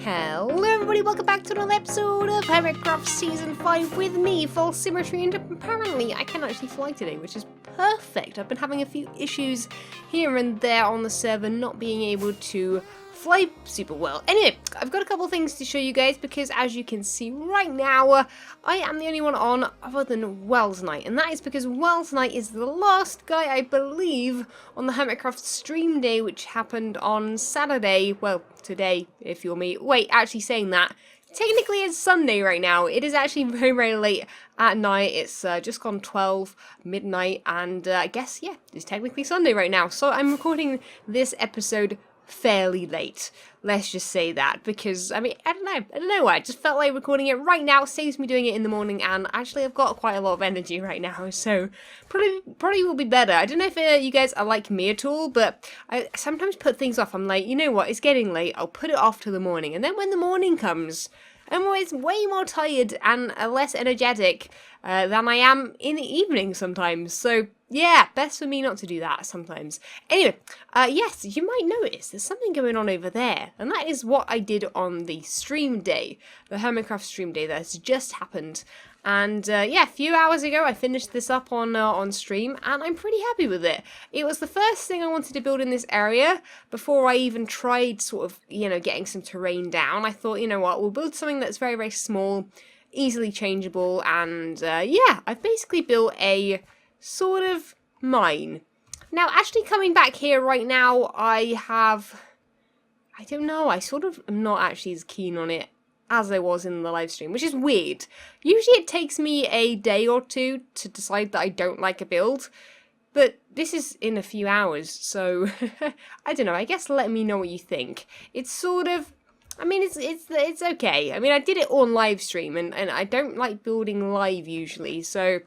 Hello everybody, welcome back to another episode of Hermitcraft Season 5 with me, FalseSymmetry, and apparently I can actually fly today, which is perfect. I've been having a few issues here and there on the server not being able to fly super well. Anyway, I've got a couple things to show you guys because as you can see right now, I am the only one on other than Wells Knight, and that is because Wells Knight is the last guy, I believe, on the Hermitcraft stream day, which happened on Saturday. Well, today, if you're me. Wait, actually saying that, technically it's Sunday right now. It is actually very, very late at night. It's just gone 12 midnight, and I guess, yeah, it's technically Sunday right now. So I'm recording this episode fairly late. Let's just say that, because, I mean, I don't know, I just felt like recording it right now saves me doing it in the morning, and actually I've got quite a lot of energy right now, so probably will be better. I don't know if you guys are like me at all, but I sometimes put things off. I'm like, you know what, it's getting late, I'll put it off to the morning, and then when the morning comes, I'm always way more tired and less energetic than I am in the evening sometimes. So yeah, best for me not to do that sometimes. Anyway, yes, you might notice there's something going on over there, and that is what I did on the stream day, the Hermitcraft stream day that has just happened. And yeah, a few hours ago I finished this up on stream, and I'm pretty happy with it. It was the first thing I wanted to build in this area before I even tried sort of, you know, getting some terrain down. I thought, you know what, we'll build something that's very, very small, easily changeable, and yeah, I've basically built a sort of mine. Now, actually coming back here right now, I don't know, I sort of am not actually as keen on it as I was in the live stream, which is weird. Usually it takes me a day or two to decide that I don't like a build, but this is in a few hours, so I don't know, I guess let me know what you think. It's sort of, I mean, it's okay. I mean, I did it on live stream, and I don't like building live usually, so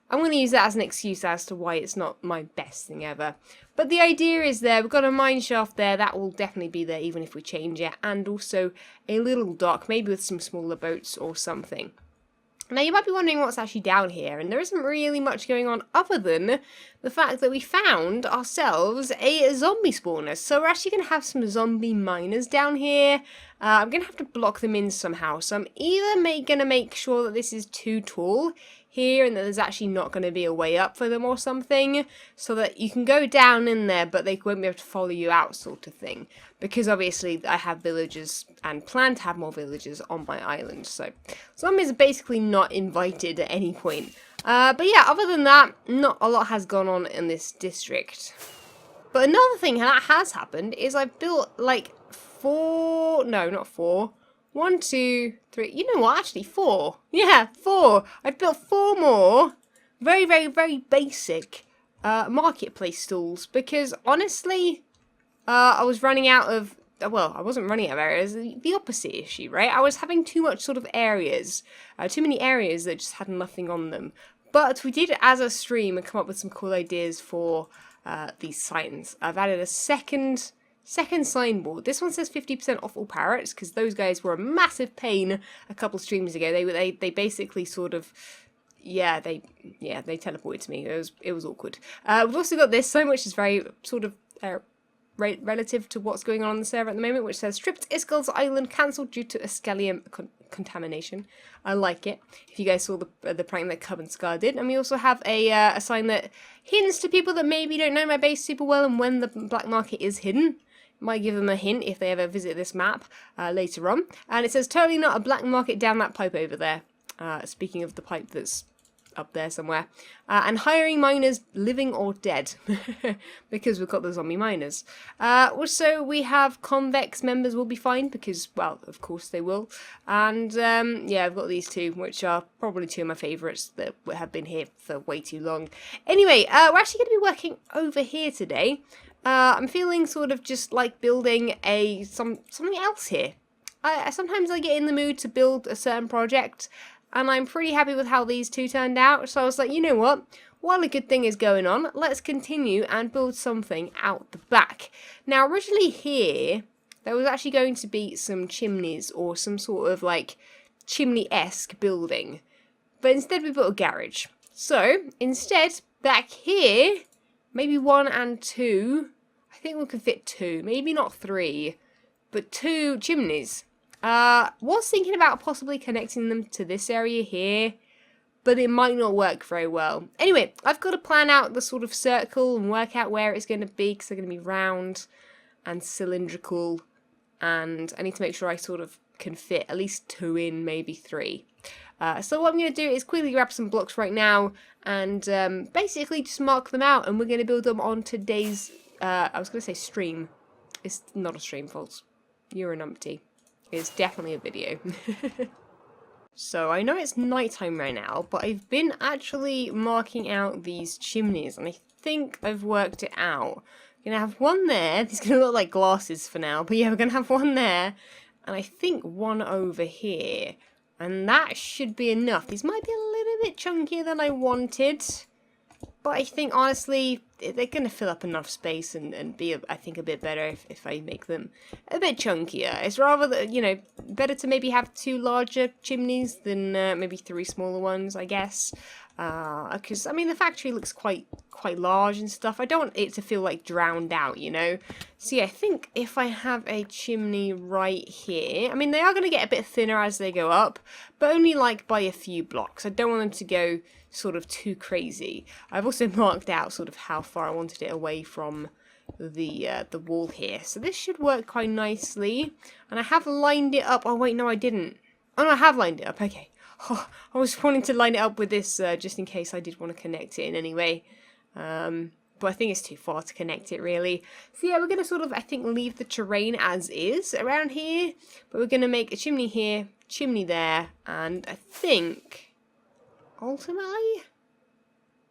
I'm going to use that as an excuse as to why it's not my best thing ever. But the idea is there, we've got a mine shaft there, that will definitely be there even if we change it, and also a little dock, maybe with some smaller boats or something. Now you might be wondering what's actually down here, and there isn't really much going on other than the fact that we found ourselves a zombie spawner. So we're actually going to have some zombie miners down here. I'm going to have to block them in somehow, so I'm either going to make sure that this is too tall here and that there's actually not going to be a way up for them or something, so that you can go down in there but they won't be able to follow you out, sort of thing, because obviously I have villagers and plan to have more villagers on my island, so zombies are basically not invited at any point. But yeah, other than that, not a lot has gone on in this district. But another thing that has happened is I've built like 1, 2, 3, you know what, actually 4. Yeah, 4. I've built 4 more very, very, very basic marketplace stalls because honestly, I was running out of, well, I wasn't running out of areas, the opposite issue, right? I was having too much sort of areas, too many areas that just had nothing on them. But we did it as a stream and come up with some cool ideas for these signs. I've added a second signboard. This one says 50% off all parrots because those guys were a massive pain a couple streams ago. They basically sort of, yeah, they teleported to me. It was awkward. We've also got this sign which is very sort of relative to what's going on the server at the moment, which says stripped Iskel's island cancelled due to Iskelium contamination. I like it. If you guys saw the prank that Cub and Scar did. And we also have a sign that hints to people that maybe don't know my base super well, and when the black market is hidden, might give them a hint if they ever visit this map later on. And it says totally not a black market down that pipe over there. Speaking of the pipe that's up there somewhere. And hiring miners, living or dead, because we've got the zombie miners. Also, we have convex members will be fine, because, well, of course they will. And, yeah, I've got these two, which are probably two of my favourites that have been here for way too long. Anyway, we're actually going to be working over here today. I'm feeling sort of just like building something else here. Sometimes I get in the mood to build a certain project, and I'm pretty happy with how these two turned out, so I was like, you know what, while a good thing is going on, let's continue and build something out the back. Now, originally here, there was actually going to be some chimneys, or some sort of, like, chimney-esque building, but instead we built a garage. So, instead, back here, maybe 1 and 2, I think we can fit 2, maybe not 3, but 2 chimneys. Was thinking about possibly connecting them to this area here, but it might not work very well. Anyway, I've got to plan out the sort of circle and work out where it's going to be, because they're going to be round and cylindrical, and I need to make sure I sort of can fit at least 2 in, maybe 3. So what I'm going to do is quickly grab some blocks right now and basically just mark them out, and we're going to build them on today's, I was going to say stream. It's not a stream, False. You're a numpty. It's definitely a video. So I know it's nighttime right now, but I've been actually marking out these chimneys, and I think I've worked it out. We're going to have one there. These going to look like glasses for now, but yeah, we're going to have one there, and I think one over here. And that should be enough. These might be a little bit chunkier than I wanted, but I think honestly they're going to fill up enough space and be, I think, a bit better if I make them a bit chunkier. It's rather, you know, better to maybe have 2 larger chimneys than maybe 3 smaller ones, I guess. Because, I mean, the factory looks quite large and stuff. I don't want it to feel, like, drowned out, you know? So, yeah, I think if I have a chimney right here... I mean, they are going to get a bit thinner as they go up, but only, like, by a few blocks. I don't want them to go sort of too crazy. I've also marked out sort of how far I wanted it away from the wall here. So this should work quite nicely. And I have lined it up... Oh, wait, no, I didn't. Oh, no, I have lined it up. Okay. Oh, I was wanting to line it up with this just in case I did want to connect it in any way. But I think it's too far to connect it, really. So yeah, we're going to sort of, I think, leave the terrain as is around here. But we're going to make a chimney here, chimney there, and I think, ultimately,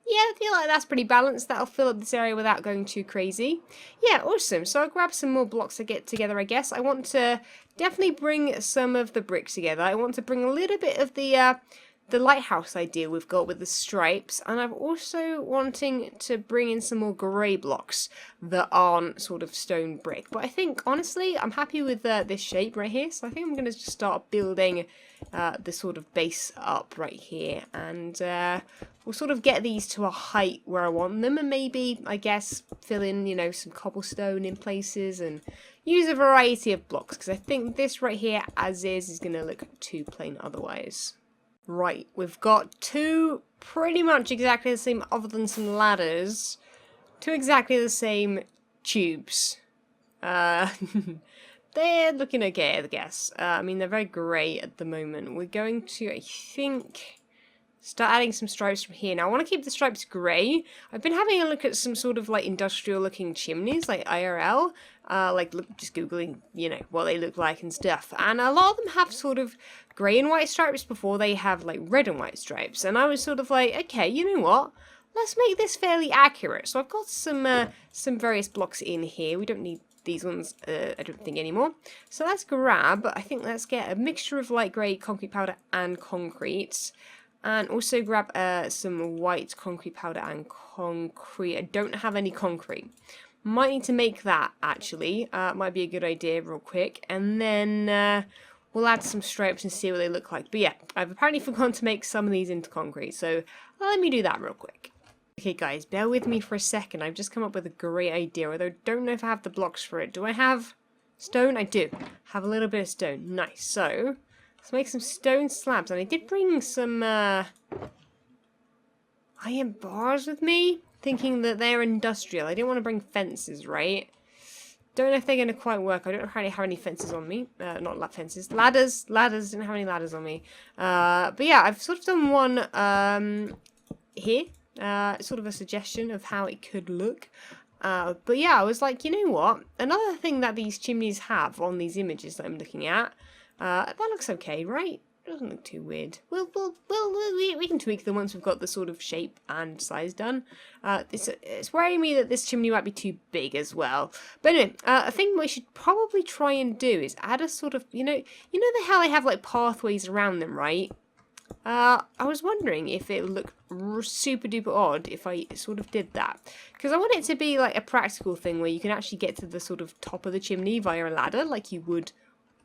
yeah, I feel like that's pretty balanced. That'll fill up this area without going too crazy. Yeah, awesome. So I'll grab some more blocks to get together, I guess. I want to definitely bring some of the bricks together. I want to bring a little bit of the lighthouse idea we've got with the stripes, and I'm also wanting to bring in some more grey blocks that aren't sort of stone brick. But I think, honestly, I'm happy with this shape right here, so I think I'm going to just start building the sort of base up right here, and we'll sort of get these to a height where I want them, and maybe, I guess, fill in, you know, some cobblestone in places, and use a variety of blocks, because I think this right here, as is going to look too plain otherwise. Right, we've got 2 pretty much exactly the same, other than some ladders, 2 exactly the same tubes. They're looking okay, I guess. I mean, they're very grey at the moment. We're going to, I think, start adding some stripes from here. Now, I want to keep the stripes grey. I've been having a look at some sort of, like, industrial-looking chimneys, like IRL. Just Googling, you know, what they look like and stuff. And a lot of them have sort of grey and white stripes before they have, like, red and white stripes. And I was sort of like, okay, you know what? Let's make this fairly accurate. So I've got some various blocks in here. We don't need these ones, I don't think, anymore. So let's grab, I think let's get a mixture of light grey concrete powder and concrete. And also grab some white concrete powder and concrete. I don't have any concrete. Might need to make that, actually. Might be a good idea real quick. And then we'll add some stripes and see what they look like. But yeah, I've apparently forgotten to make some of these into concrete. So let me do that real quick. Okay, guys, bear with me for a second. I've just come up with a great idea, although I don't know if I have the blocks for it. Do I have stone? I do. Have a little bit of stone. Nice. So let's make some stone slabs. And I did bring some iron bars with me, thinking that they're industrial. I didn't want to bring fences, right? Don't know if they're going to quite work. I don't really have any fences on me. Not fences. Ladders. Ladders. Didn't have any ladders on me. But yeah, I've sort of done one here. Sort of a suggestion of how it could look. But yeah, I was like, you know what? Another thing that these chimneys have on these images that I'm looking at, that looks okay, right? It doesn't look too weird. We can tweak them once we've got the sort of shape and size done. It's worrying me that this chimney might be too big as well. But anyway, I think what we should probably try and do is add a sort of, you know how they have like pathways around them, right? I was wondering if it would look super duper odd if I sort of did that. Because I want it to be like a practical thing where you can actually get to the sort of top of the chimney via a ladder like you would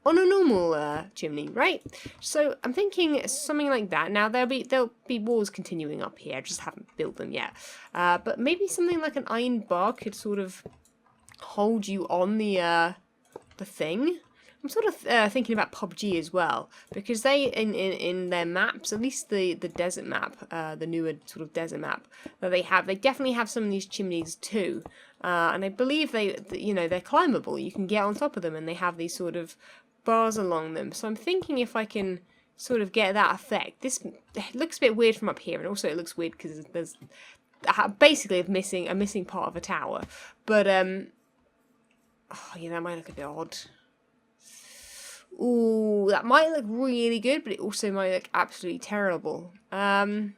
on a normal chimney, right? So I'm thinking something like that. Now there'll be walls continuing up here. I just haven't built them yet. But maybe something like an iron bar could sort of hold you on the thing. I'm sort of thinking about PUBG as well, because they in their maps, at least the desert map, the newer sort of desert map that they definitely have some of these chimneys too, and I believe they're climbable. You can get on top of them, and they have these sort of bars along them. So I'm thinking if I can sort of get that effect. This looks a bit weird from up here, and also it looks weird because there's basically a missing part of a tower. But oh yeah, that might look a bit odd. Ooh, that might look really good, but it also might look absolutely terrible. I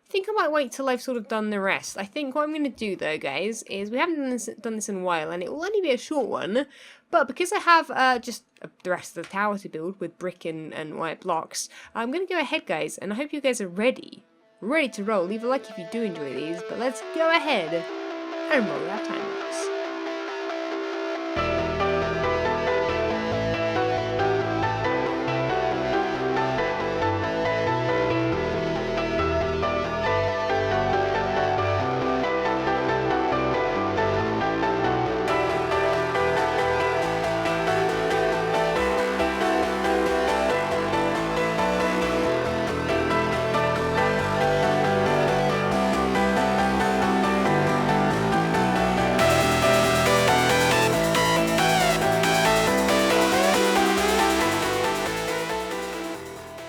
think I might wait till I've sort of done the rest. I think what I'm going to do though, guys, is we haven't done this in a while, and it will only be a short one, but because I have just the rest of the tower to build with brick and white blocks, I'm going to go ahead, guys, and I hope you guys are ready to roll. Leave a like if you do enjoy these, but let's go ahead and roll that time lapse.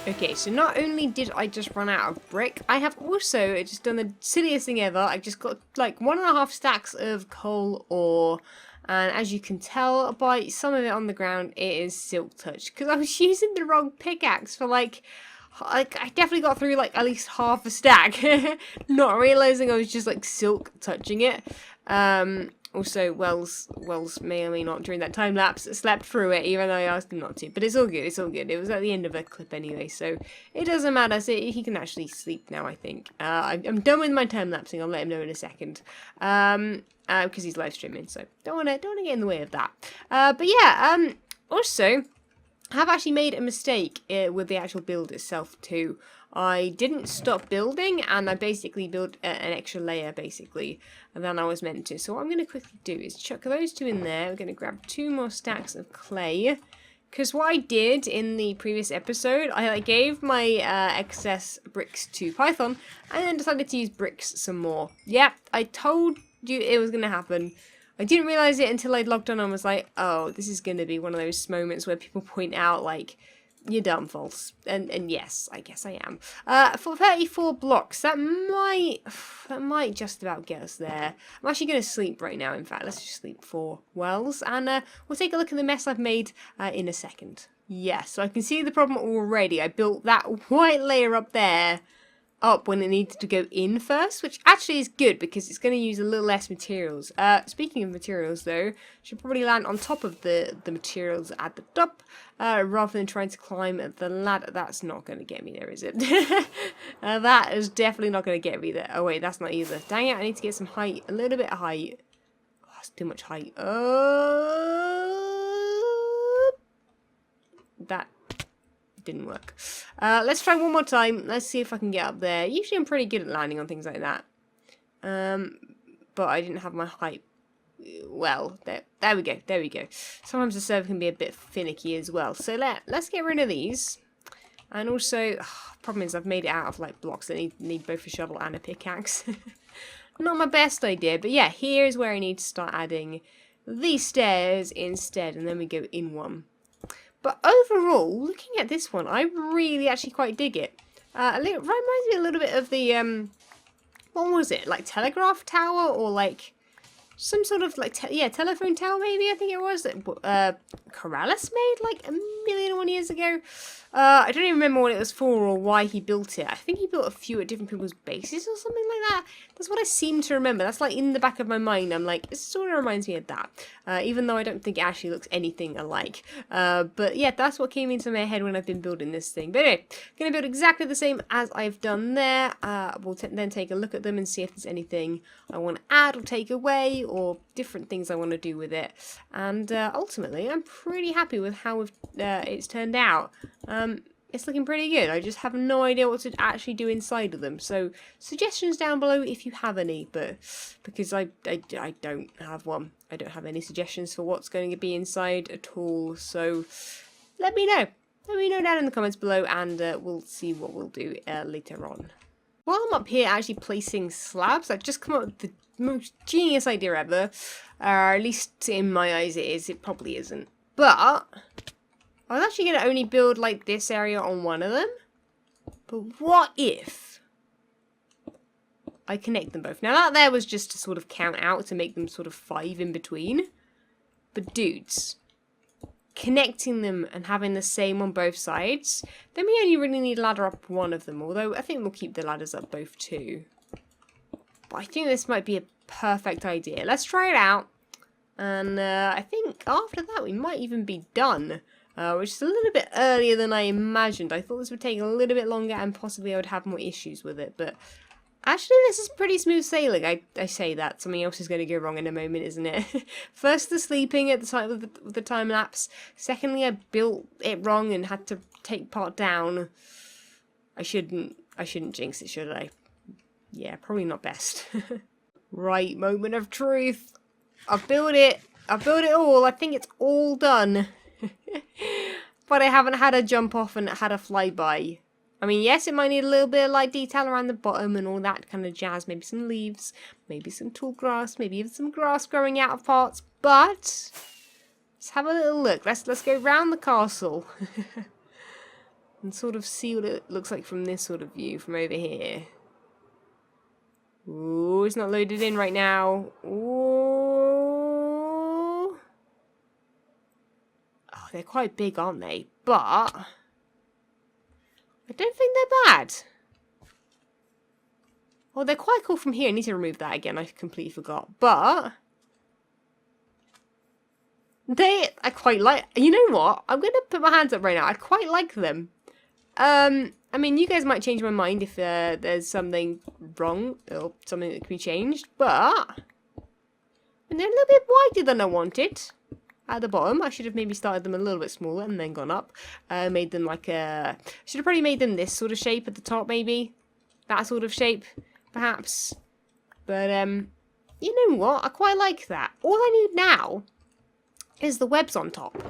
Okay, so not only did I just run out of brick, I have also just done the silliest thing ever. I've just got like 1.5 stacks of coal ore, and as you can tell by some of it on the ground, it is silk touch because I was using the wrong pickaxe for like I definitely got through like at least half a stack, not realizing I was just like silk touching it. Also, Wells may or may not during that time lapse slept through it, even though I asked him not to. But it's all good, it's all good. It was at the end of a clip anyway, so it doesn't matter. So he can actually sleep now, I think. I'm done with my time lapsing. I'll let him know in a second. Because he's live streaming, so don't wanna get in the way of that. But yeah, also, I have actually made a mistake with the actual build itself too. I didn't stop building, and I basically built an extra layer, basically, than I was meant to. So what I'm going to quickly do is chuck those two in there. We're going to grab 2 more stacks of clay. Because what I did in the previous episode, I gave my excess bricks to Python, and then decided to use bricks some more. Yep, I told you it was going to happen. I didn't realise it until I'd logged on and was like, oh, this is going to be one of those moments where people point out, like, you're dumb, false. And yes, I guess I am. For 34 blocks, that might just about get us there. I'm actually going to sleep right now, in fact. Let's just sleep for Wells. And we'll take a look at the mess I've made in a second. Yes, so I can see the problem already. I built that white layer up there up when it needed to go in first, which actually is good because it's going to use a little less materials. Speaking of materials though, should probably land on top of the materials at the top rather than trying to climb the ladder. That's not going to get me there, is it? That is definitely not going to get me there. Oh wait, that's not either. Dang it, I need to get some height, a little bit of height. Oh, that's too much height. That didn't work. Let's try one more time. Let's see if I can get up there. Usually I'm pretty good at landing on things like that. But I didn't have my height. Well, there we go. There we go. Sometimes the server can be a bit finicky as well. So let's get rid of these. And also, problem is I've made it out of like blocks that need both a shovel and a pickaxe. Not my best idea, but yeah, here's where I need to start adding these stairs instead, and then we go in one. But overall, looking at this one, I really actually quite dig it. It reminds me a little bit of the, what was it? Like telegraph tower or like some sort of like, telephone tower maybe, I think it was. That Corrales made like 1,000,001 years ago. I don't even remember what it was for or why he built it. I think he built a few at different people's bases or something like that. That's what I seem to remember. That's like in the back of my mind. I'm like, it sort of reminds me of that. Even though I don't think it actually looks anything alike. But yeah, that's what came into my head when I've been building this thing. But anyway, going to build exactly the same as I've done there. We'll then take a look at them and see if there's anything I want to add or take away or different things I want to do with it. And ultimately, I'm pretty happy with how it's turned out. It's looking pretty good. I just have no idea what to actually do inside of them. So suggestions down below if you have any, but because I don't have one. I don't have any suggestions for what's going to be inside at all. So let me know. Let me know down in the comments below, and we'll see what we'll do later on. While I'm up here actually placing slabs, I've just come up with the most genius idea ever. At least in my eyes it is. It probably isn't. But I was actually going to only build like this area on one of them. But what if I connect them both? Now that there was just to sort of count out to make them sort of 5 in between. But dudes, connecting them and having the same on both sides, then we only really need to ladder up one of them, although I think we'll keep the ladders up both too. But I think this might be a perfect idea. Let's try it out, and I think after that we might even be done, which is a little bit earlier than I imagined. I thought this would take a little bit longer and possibly I would have more issues with it, but actually, this is pretty smooth sailing. I say that. Something else is going to go wrong in a moment, isn't it? First, the sleeping at the time of the time lapse. Secondly, I built it wrong and had to take part down. I shouldn't jinx it, should I? Yeah, probably not best. Right, moment of truth. I've built it. I've built it all. I think it's all done. But I haven't had a jump off and had a flyby. I mean, yes, it might need a little bit of light detail around the bottom and all that kind of jazz. Maybe some leaves, maybe some tall grass, maybe even some grass growing out of parts. But let's have a little look. Let's go round the castle and sort of see what it looks like from this sort of view from over here. Ooh, it's not loaded in right now. Ooh. Oh, they're quite big, aren't they? But I don't think they're bad. Well, they're quite cool from here. I need to remove that again. I completely forgot. But I quite like. You know what? I'm going to put my hands up right now. I quite like them. I mean, you guys might change my mind if there's something wrong or something that can be changed. But they're a little bit wider than I wanted. At the bottom, I should have maybe started them a little bit smaller and then gone up. Made them like a... Should have probably made them this sort of shape at the top, maybe. That sort of shape, perhaps. But, you know what? I quite like that. All I need now is the webs on top.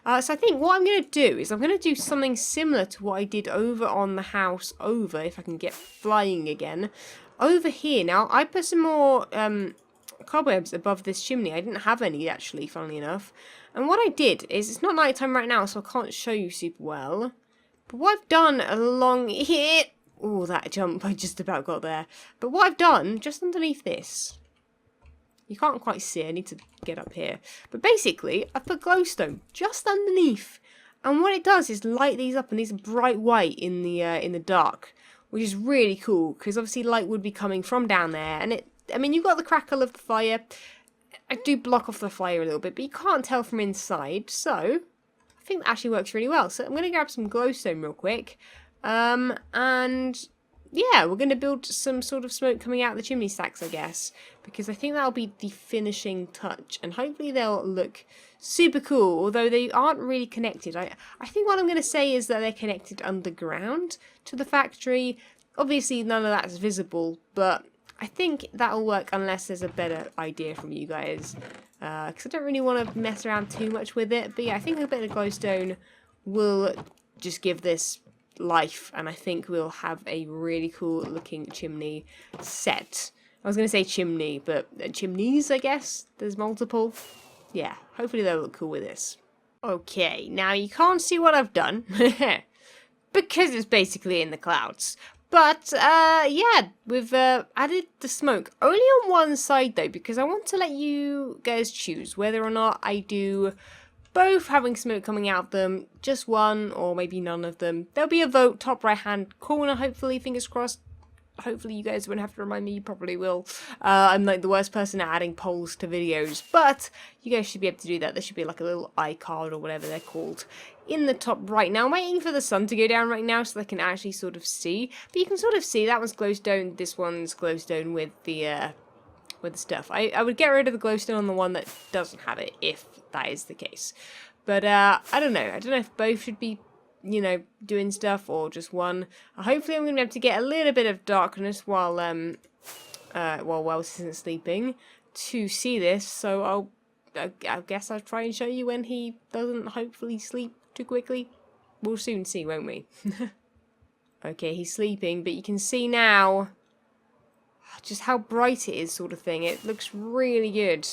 So I think what I'm going to do is I'm going to do something similar to what I did over on the house over, if I can get flying again. Over here, now, I put some more... cobwebs above this chimney. I didn't have any actually, funnily enough. And what I did is, it's not night time right now, so I can't show you super well. But what I've done along here... Oh, that jump, I just about got there. But what I've done, just underneath this... You can't quite see, I need to get up here. But basically, I've put glowstone just underneath. And what it does is light these up, and these are bright white in the dark. Which is really cool, because obviously light would be coming from down there, and it... I mean, you've got the crackle of the fire. I do block off the fire a little bit, but you can't tell from inside. So, I think that actually works really well. So, I'm going to grab some glowstone real quick. And, yeah, we're going to build some sort of smoke coming out of the chimney stacks, I guess. Because I think that'll be the finishing touch. And hopefully they'll look super cool, although they aren't really connected. I think what I'm going to say is that they're connected underground to the factory. Obviously, none of that's visible, but... I think that'll work unless there's a better idea from you guys. Because I don't really want to mess around too much with it. But yeah, I think a bit of glowstone will just give this life. And I think we'll have a really cool looking chimney set. I was going to say chimney, but chimneys, I guess. There's multiple. Yeah, hopefully they'll look cool with this. Okay, now you can't see what I've done. Because it's basically in the clouds. But, yeah, we've added the smoke. Only on one side, though, because I want to let you guys choose whether or not I do both having smoke coming out of them, just one, or maybe none of them. There'll be a vote, top right-hand corner, hopefully, fingers crossed. Hopefully you guys won't have to remind me, you probably will. I'm like the worst person at adding polls to videos, but you guys should be able to do that. There should be like a little iCard or whatever they're called in the top right. Now I'm waiting for the sun to go down right now so I can actually sort of see. But you can sort of see that one's glowstone, this one's glowstone with the stuff. I would get rid of the glowstone on the one that doesn't have it if that is the case. But I don't know. I don't know if both should be, you know, doing stuff or just one. Hopefully I'm going to be able to get a little bit of darkness while Wells isn't sleeping to see this. So I'll I guess I'll try and show you when he doesn't hopefully sleep too quickly. We'll soon see, won't we? Okay, he's sleeping, but you can see now just how bright it is, sort of thing. It looks really good.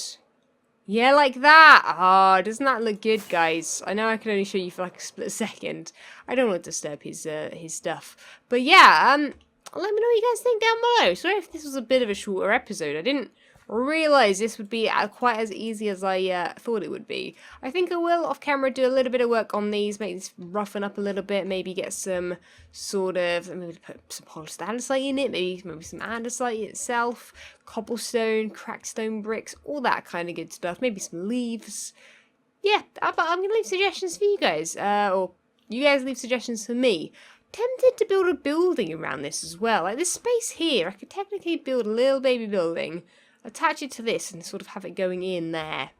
Yeah, like that. Ah, doesn't that look good, guys? I know I can only show you for like a split second. I don't want to disturb his stuff. But yeah, let me know what you guys think down below. Sorry if this was a bit of a shorter episode. I didn't realize this would be quite as easy as I thought it would be. I think I will, off camera, do a little bit of work on these, make this roughen up a little bit, maybe get some sort of, maybe put some polished andesite in it, maybe some andesite itself, cobblestone, cracked stone bricks, all that kind of good stuff, maybe some leaves. Yeah, but I'm going to leave suggestions for you guys, or you guys leave suggestions for me. Tempted to build a building around this as well. Like this space here, I could technically build a little baby building, attach it to this and sort of have it going in there.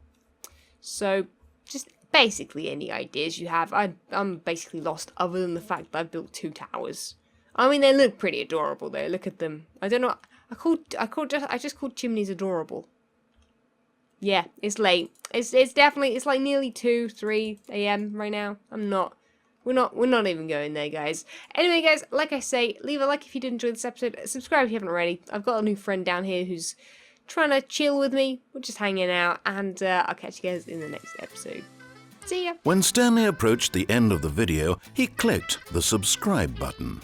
So, just basically any ideas you have. I'm basically lost other than the fact that I've built 2 towers. I mean, they look pretty adorable though. Look at them. I don't know. I just called chimneys adorable. Yeah, it's late. It's definitely, it's like nearly 2-3 a.m. right now. We're not even going there, guys. Anyway, guys, like I say, leave a like if you did enjoy this episode. Subscribe if you haven't already. I've got a new friend down here who's trying to chill with me. We're just hanging out, and I'll catch you guys in the next episode. See ya! When Stanley approached the end of the video, he clicked the subscribe button.